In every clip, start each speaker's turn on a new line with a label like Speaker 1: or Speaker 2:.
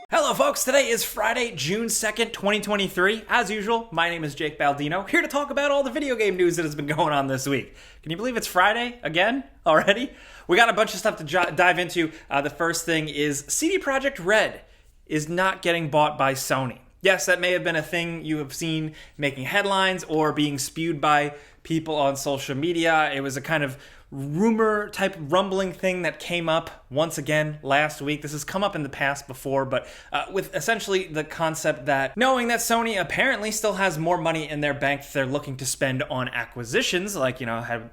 Speaker 1: Hello folks, today is Friday, June 2nd, 2023. As usual, my name is Jake Baldino, here to talk about all the video game news that has been going on this week. Can you believe it's Friday again already? We got a bunch of stuff to dive into. The first thing is CD Projekt Red is not getting bought by Sony. Yes, that may have been a thing you have seen making headlines or being spewed by people on social media. It was a kind of rumor type rumbling thing that came up once again last week. This has come up in the past before, but with essentially the concept that knowing that Sony apparently still has more money in their bank that they're looking to spend on acquisitions, like,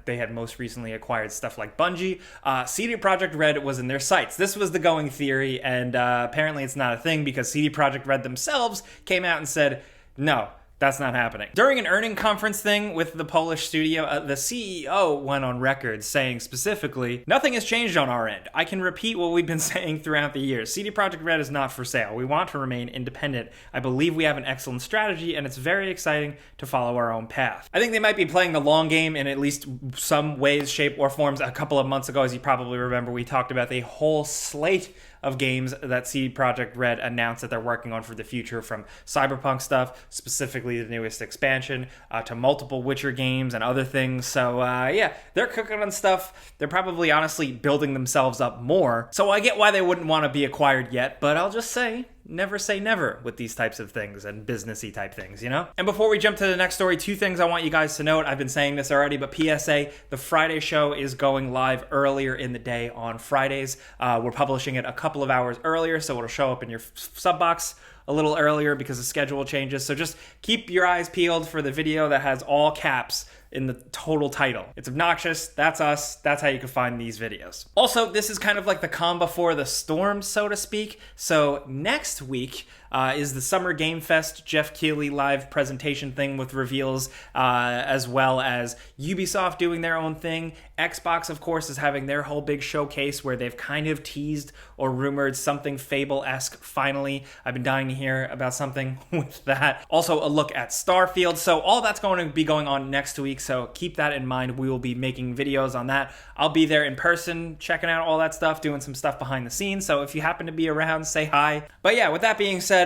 Speaker 1: they had most recently acquired stuff like Bungie, CD Projekt Red was in their sights. This was the going theory, and apparently it's not a thing because CD Projekt Red themselves came out and said, no, that's not happening. During an earning conference thing with the Polish studio, the CEO went on record saying specifically, nothing has changed on our end. I can repeat what we've been saying throughout the years. CD Projekt Red is not for sale. We want to remain independent. I believe we have an excellent strategy, and it's very exciting to follow our own path. I think they might be playing the long game in at least some ways, shape, or forms. A couple of months ago, as you probably remember, we talked about the whole slate of games that CD Projekt Red announced that they're working on for the future, from Cyberpunk stuff, specifically the newest expansion, to multiple Witcher games and other things. So yeah, they're cooking on stuff. They're probably honestly building themselves up more. So I get why they wouldn't want to be acquired yet, but I'll just say never with these types of things and businessy type things, you know? And before we jump to the next story, two things I want you guys to note. I've been saying this already, but PSA, the Friday show is going live earlier in the day on Fridays. We're publishing it a couple of hours earlier, so it'll show up in your sub box a little earlier because the schedule changes. So just keep your eyes peeled for the video that has all caps in the total title. It's obnoxious. That's us. That's how you can find these videos. Also, this is kind of like the calm before the storm, so to speak. So next week is the Summer Game Fest Jeff Keighley live presentation thing with reveals, as well as Ubisoft doing their own thing. Xbox, of course, is having their whole big showcase where they've kind of teased or rumored something Fable-esque finally. I've been dying to hear about something with that. Also, a look at Starfield. So all that's going to be going on next week. So keep that in mind. We will be making videos on that. I'll be there in person, checking out all that stuff, doing some stuff behind the scenes. So if you happen to be around, say hi. But yeah, with that being said,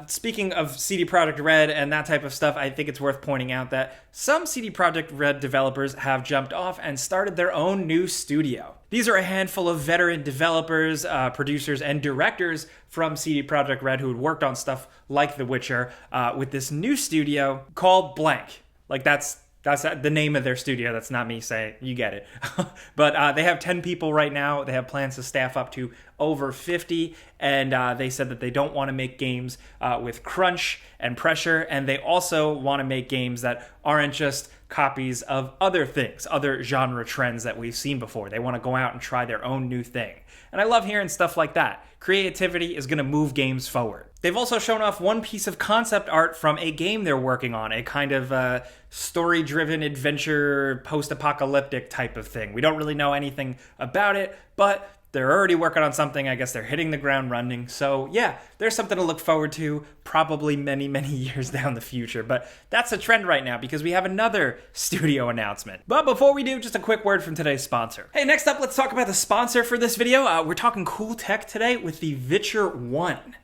Speaker 1: speaking of CD Projekt Red and that type of stuff, I think it's worth pointing out that some CD Projekt Red developers have jumped off and started their own new studio. These are a handful of veteran developers, producers, and directors from CD Projekt Red who had worked on stuff like The Witcher, with this new studio called Blank. Like that's the name of their studio. That's not me saying, you get it. But they have 10 people right now. They have plans to staff up to over 50. And they said that they don't want to make games with crunch and pressure. And they also want to make games that aren't just copies of other things, other genre trends that we've seen before. They want to go out and try their own new thing. And I love hearing stuff like that. Creativity is going to move games forward. They've also shown off one piece of concept art from a game they're working on, a kind of story-driven adventure, post-apocalyptic type of thing. We don't really know anything about it, but they're already working on something. I guess they're hitting the ground running. So yeah, there's something to look forward to probably many years down the future. But that's a trend right now because we have another studio announcement. But before we do, just a quick word from today's sponsor. Hey, next up, let's talk about the sponsor for this video. We're talking cool tech today with the Witcher 1.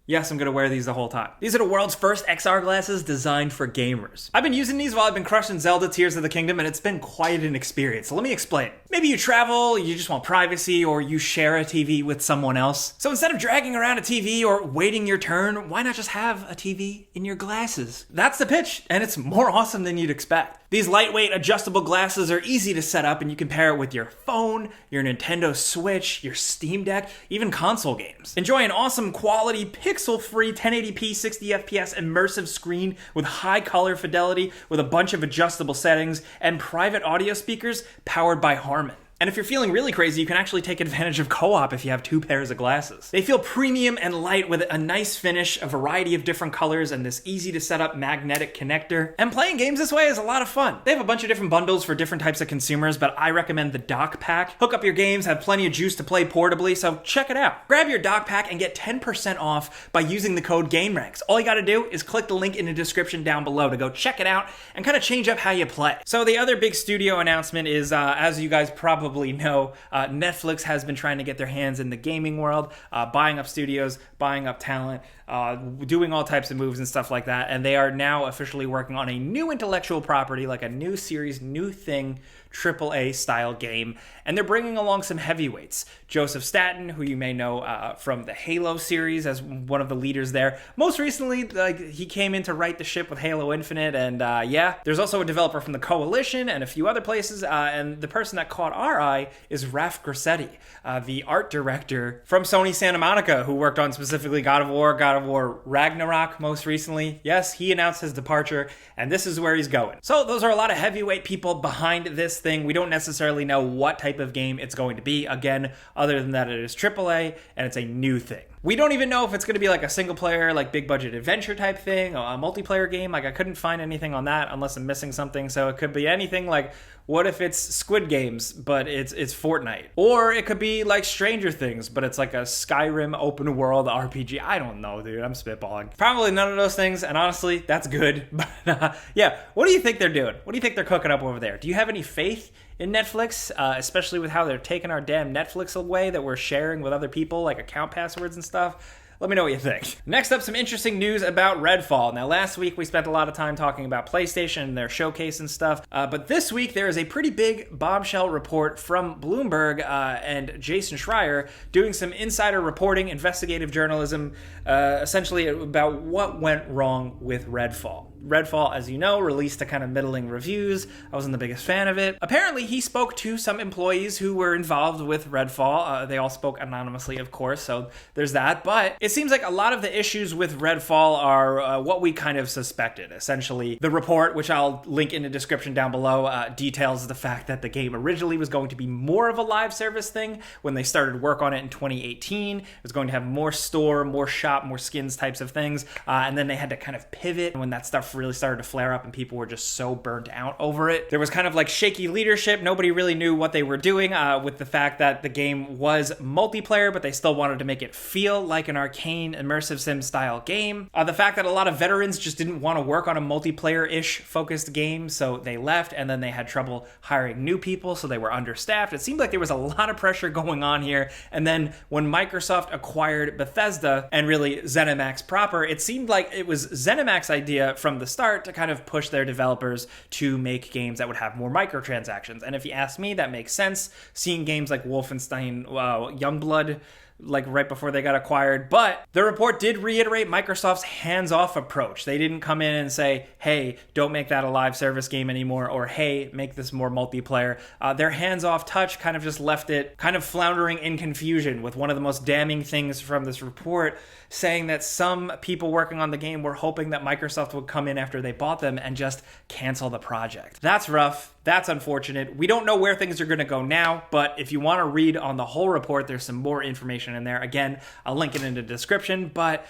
Speaker 1: Yes, I'm going to wear these the whole time. These are the world's first XR glasses designed for gamers. I've been using these while I've been crushing Zelda Tears of the Kingdom, and it's been quite an experience. So let me explain. Maybe you travel, you just want privacy, or you share a TV with someone else. So instead of dragging around a TV or waiting your turn, why not just have a TV in your glasses? That's the pitch, and it's more awesome than you'd expect. These lightweight adjustable glasses are easy to set up, and you can pair it with your phone, your Nintendo Switch, your Steam Deck, even console games. Enjoy an awesome quality, pixel-free 1080p 60 FPS immersive screen with high color fidelity with a bunch of adjustable settings and private audio speakers powered by Harman. And if you're feeling really crazy, you can actually take advantage of co-op if you have two pairs of glasses. They feel premium and light with a nice finish, a variety of different colors, and this easy to set up magnetic connector. And playing games this way is a lot of fun. They have a bunch of different bundles for different types of consumers, but I recommend the dock pack. Hook up your games, have plenty of juice to play portably, so check it out. Grab your dock pack and get 10% off by using the code gameranx. All you gotta do is click the link in the description down below to go check it out and kind of change up how you play. So the other big studio announcement is, as you guys probably probably know, Netflix has been trying to get their hands in the gaming world, buying up studios, buying up talent, doing all types of moves and stuff like that. And they are now officially working on a new intellectual property, like a new series, new thing, AAA style game, and they're bringing along some heavyweights. Joseph Staten, who you may know from the Halo series as one of the leaders there. Most recently, he came in to right the ship with Halo Infinite, and yeah. There's also a developer from the Coalition and a few other places, and the person that caught our eye is Raf Grassetti, the art director from Sony Santa Monica, who worked on specifically God of War Ragnarok most recently. Yes, he announced his departure, and this is where he's going. So those are a lot of heavyweight people behind this thing. We don't necessarily know what type of game it's going to be. Again, other than that, it is AAA and it's a new thing. We don't even know if it's going to be like a single player, like big budget adventure type thing, or a multiplayer game. Like I couldn't find anything on that unless I'm missing something. So it could be anything like, what if it's Squid Games, but it's Fortnite? Or it could be like Stranger Things, but it's like a Skyrim open world RPG. I don't know, dude. I'm spitballing. Probably none of those things, and honestly, that's good. But yeah, what do you think they're doing? What do you think they're cooking up over there? Do you have any faith in Netflix, especially with how they're taking our damn Netflix away that we're sharing with other people, like account passwords and stuff? Let me know what you think. Next up, some interesting news about Redfall. Now, last week we spent a lot of time talking about PlayStation and their showcase and stuff, but this week there is a pretty big bombshell report from Bloomberg and Jason Schreier doing some insider reporting, investigative journalism, essentially about what went wrong with Redfall. Redfall, as you know, released a kind of middling reviews. I wasn't the biggest fan of it. Apparently, he spoke to some employees who were involved with Redfall. They all spoke anonymously, of course, so there's that. But it seems like a lot of the issues with Redfall are what we kind of suspected. Essentially, the report, which I'll link in the description down below, details the fact that the game originally was going to be more of a live service thing when they started work on it in 2018. It was going to have more store, more shop, more skins types of things. And then they had to kind of pivot when that stuff really started to flare up and people were just so burnt out over it. There was kind of like shaky leadership. Nobody really knew what they were doing with the fact that the game was multiplayer, but they still wanted to make it feel like an arcane immersive sim style game. The fact that a lot of veterans just didn't want to work on a multiplayer-ish focused game, so they left, and then they had trouble hiring new people, so they were understaffed. It seemed like there was a lot of pressure going on here, and then when Microsoft acquired Bethesda and really ZeniMax proper, it seemed like it was ZeniMax's idea from the start to kind of push their developers to make games that would have more microtransactions. And if you ask me, that makes sense. Seeing games like Wolfenstein Youngblood like right before they got acquired. But the report did reiterate Microsoft's hands-off approach. They didn't come in and say, hey, don't make that a live service game anymore, or hey, make this more multiplayer. Their hands-off touch kind of just left it kind of floundering in confusion, with one of the most damning things from this report saying that some people working on the game were hoping that Microsoft would come in after they bought them and just cancel the project. That's rough. That's unfortunate. We don't know where things are going to go now, but if you want to read on the whole report, there's some more information in there. Again, I'll link it in the description, but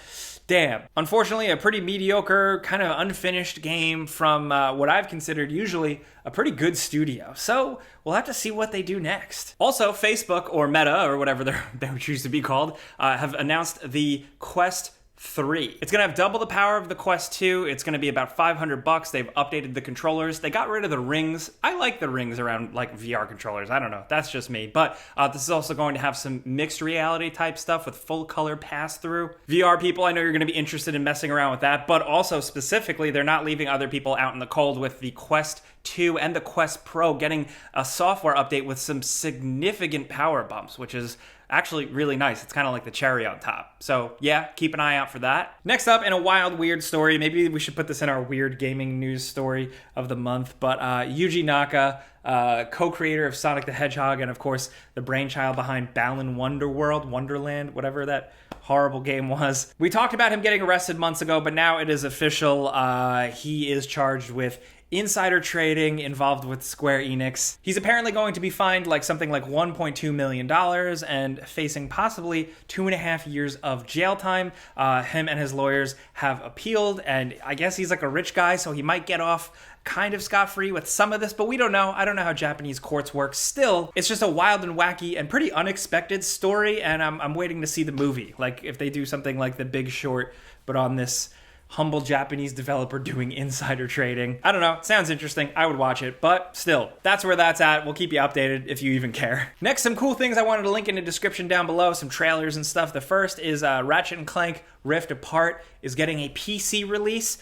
Speaker 1: damn. Unfortunately, a pretty mediocre, kind of unfinished game from what I've considered usually a pretty good studio. So we'll have to see what they do next. Also, Facebook, or Meta, or whatever they would choose to be called, have announced the Quest 3. It's going to have double the power of the Quest 2. It's going to be about $500. They've updated the controllers. They got rid of the rings. I like the rings around like VR controllers. I don't know. That's just me. But this is also going to have some mixed reality type stuff with full color pass through. VR people, I know you're going to be interested in messing around with that, but also specifically, they're not leaving other people out in the cold with the Quest 2 and the Quest Pro getting a software update with some significant power bumps, which is actually really nice. It's kind of like the cherry on top. So yeah, keep an eye out for that. Next up, in a wild, weird story, maybe we should put this in our weird gaming news story of the month, but Yuji Naka, co-creator of Sonic the Hedgehog, and of course the brainchild behind Balan Wonderland, whatever that horrible game was. We talked about him getting arrested months ago, but now it is official. He is charged with insider trading involved with Square Enix. He's apparently going to be fined something like $1.2 million and facing possibly 2.5 years of jail time. Him and his lawyers have appealed, and I guess he's like a rich guy, so he might get off kind of scot-free with some of this, but we don't know. I don't know how Japanese courts work. Still, it's just a wild and wacky and pretty unexpected story, and I'm waiting to see the movie. Like if they do something like The Big Short, but on this humble Japanese developer doing insider trading. I don't know, sounds interesting. I would watch it, but still, that's where that's at. We'll keep you updated if you even care. Next, some cool things I wanted to link in the description down below, some trailers and stuff. The first is Ratchet & Clank Rift Apart is getting a PC release.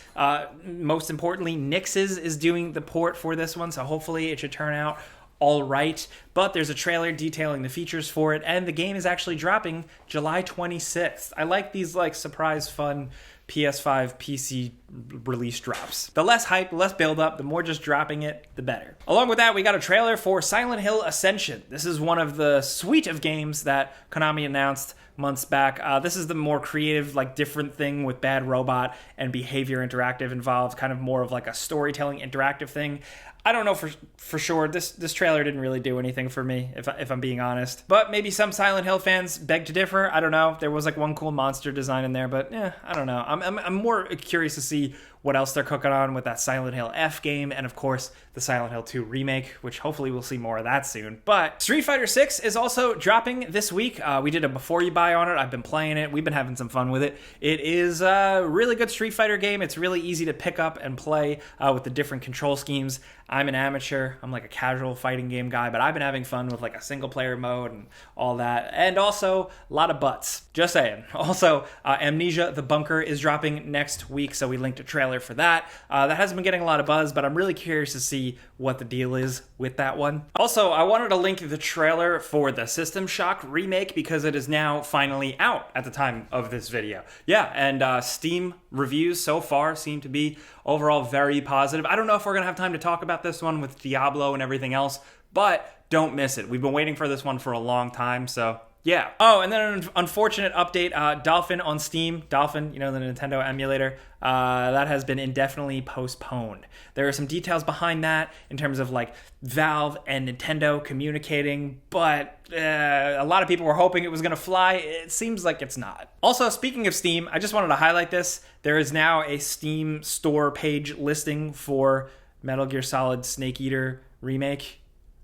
Speaker 1: Most importantly, Nix's is doing the port for this one, so hopefully it should turn out all right. But there's a trailer detailing the features for it, and the game is actually dropping July 26th. I like these like surprise fun PS5 PC release drops. The less hype, the less build up, the more just dropping it, the better. Along with that, we got a trailer for Silent Hill Ascension. This is one of the suite of games that Konami announced months back. This is the more creative, like different thing with Bad Robot and Behavior Interactive involved, kind of more of like a storytelling interactive thing. I don't know for sure. This trailer didn't really do anything for me, if I'm being honest. But maybe some Silent Hill fans beg to differ. I don't know. There was like one cool monster design in there, but I don't know. I'm more curious to see what else they're cooking on with that Silent Hill F game, and of course the Silent Hill 2 remake, which hopefully we'll see more of that soon. But Street Fighter 6 is also dropping this week. We did a before you buy on it. I've been playing it. We've been having some fun with it. It is a really good Street Fighter game. It's really easy to pick up and play with the different control schemes. I'm an amateur. I'm like a casual fighting game guy, but I've been having fun with like a single player mode and all that. And also a lot of butts. Just saying. Also, Amnesia the Bunker is dropping next week, so we linked a trailer for that. That hasn't been getting a lot of buzz, but I'm really curious to see what the deal is with that one. Also, I wanted to link the trailer for the System Shock remake because it is now finally out at the time of this video. Yeah, and Steam reviews so far seem to be overall very positive. I don't know if we're gonna have time to talk about this one with Diablo and everything else, but don't miss it. We've been waiting for this one for a long time, so yeah. Oh, and then an unfortunate update, Dolphin on Steam. Dolphin, you know, the Nintendo emulator, that has been indefinitely postponed. There are some details behind that in terms of like Valve and Nintendo communicating, but a lot of people were hoping it was going to fly. It seems like it's not. Also, speaking of Steam, I just wanted to highlight this. There is now a Steam store page listing for Metal Gear Solid Snake Eater Remake,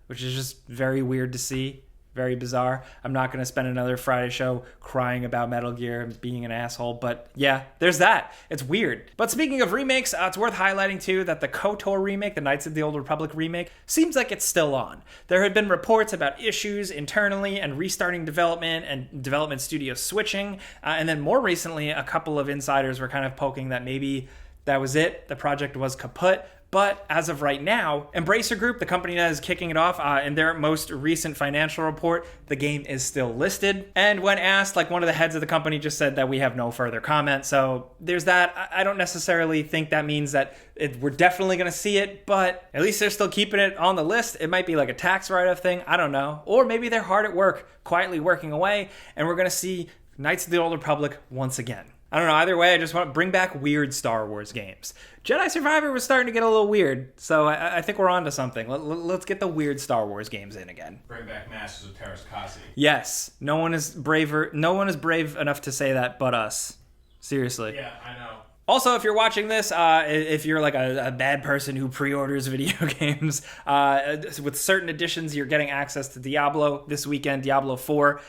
Speaker 1: which is just very weird to see. Very bizarre. I'm not going to spend another Friday show crying about Metal Gear and being an asshole, but yeah, there's that. It's weird. But speaking of remakes, it's worth highlighting too that the KOTOR remake, the Knights of the Old Republic remake, seems like it's still on. There had been reports about issues internally and restarting development and development studio switching, and then more recently, a couple of insiders were kind of poking that maybe that was it. The project was kaput. But as of right now, Embracer Group, the company that is kicking it off, in their most recent financial report, the game is still listed. And when asked, like one of the heads of the company just said that we have no further comment. So there's that. I don't necessarily think that means that we're definitely going to see it, but at least they're still keeping it on the list. It might be like a tax write-off thing. I don't know. Or maybe they're hard at work, quietly working away, and we're going to see Knights of the Old Republic once again. I don't know. Either way, I just want to bring back weird Star Wars games. Jedi Survivor was starting to get a little weird, so I think we're on to something. Let's get the weird Star Wars games in again.
Speaker 2: Bring back Masters of Terras Kasi.
Speaker 1: Yes. No one is brave enough to say that but us. Seriously.
Speaker 2: Yeah, I know.
Speaker 1: Also, if you're watching this, if you're like a bad person who pre-orders video games, with certain editions, you're getting access to Diablo this weekend, Diablo 4.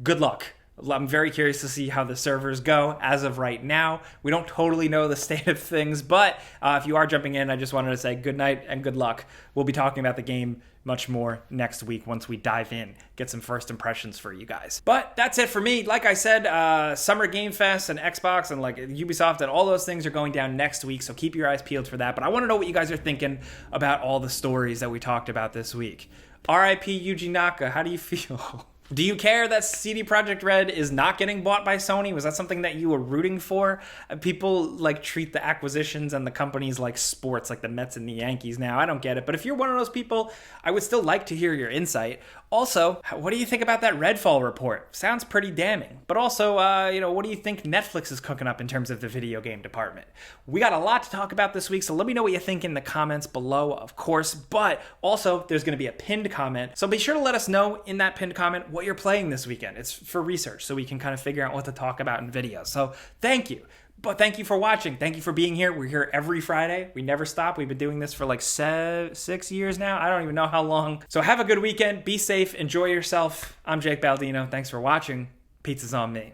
Speaker 1: Good luck. I'm very curious to see how the servers go. As of right now, we don't totally know the state of things, but if you are jumping in, I just wanted to say good night and good luck. We'll be talking about the game much more next week once we dive in, get some first impressions for you guys. But that's it for me. Like I said, Summer Game Fest and Xbox and like Ubisoft and all those things are going down next week, so keep your eyes peeled for that. But I want to know what you guys are thinking about all the stories that we talked about this week. R.I.P. Yuji Naka, how do you feel? Do you care that CD Projekt Red is not getting bought by Sony? Was that something that you were rooting for? People like treat the acquisitions and the companies like sports, like the Mets and the Yankees now. I don't get it. But if you're one of those people, I would still like to hear your insight. Also, what do you think about that Redfall report? Sounds pretty damning. But also, what do you think Netflix is cooking up in terms of the video game department? We got a lot to talk about this week, so let me know what you think in the comments below, of course. But also, there's going to be a pinned comment. So be sure to let us know in that pinned comment what you're playing this weekend. It's for research, so we can kind of figure out what to talk about in videos. So thank you. But thank you for watching. Thank you for being here. We're here every Friday. We never stop. We've been doing this for like 6 years now. I don't even know how long. So have a good weekend. Be safe. Enjoy yourself. I'm Jake Baldino. Thanks for watching. Pizza's on me.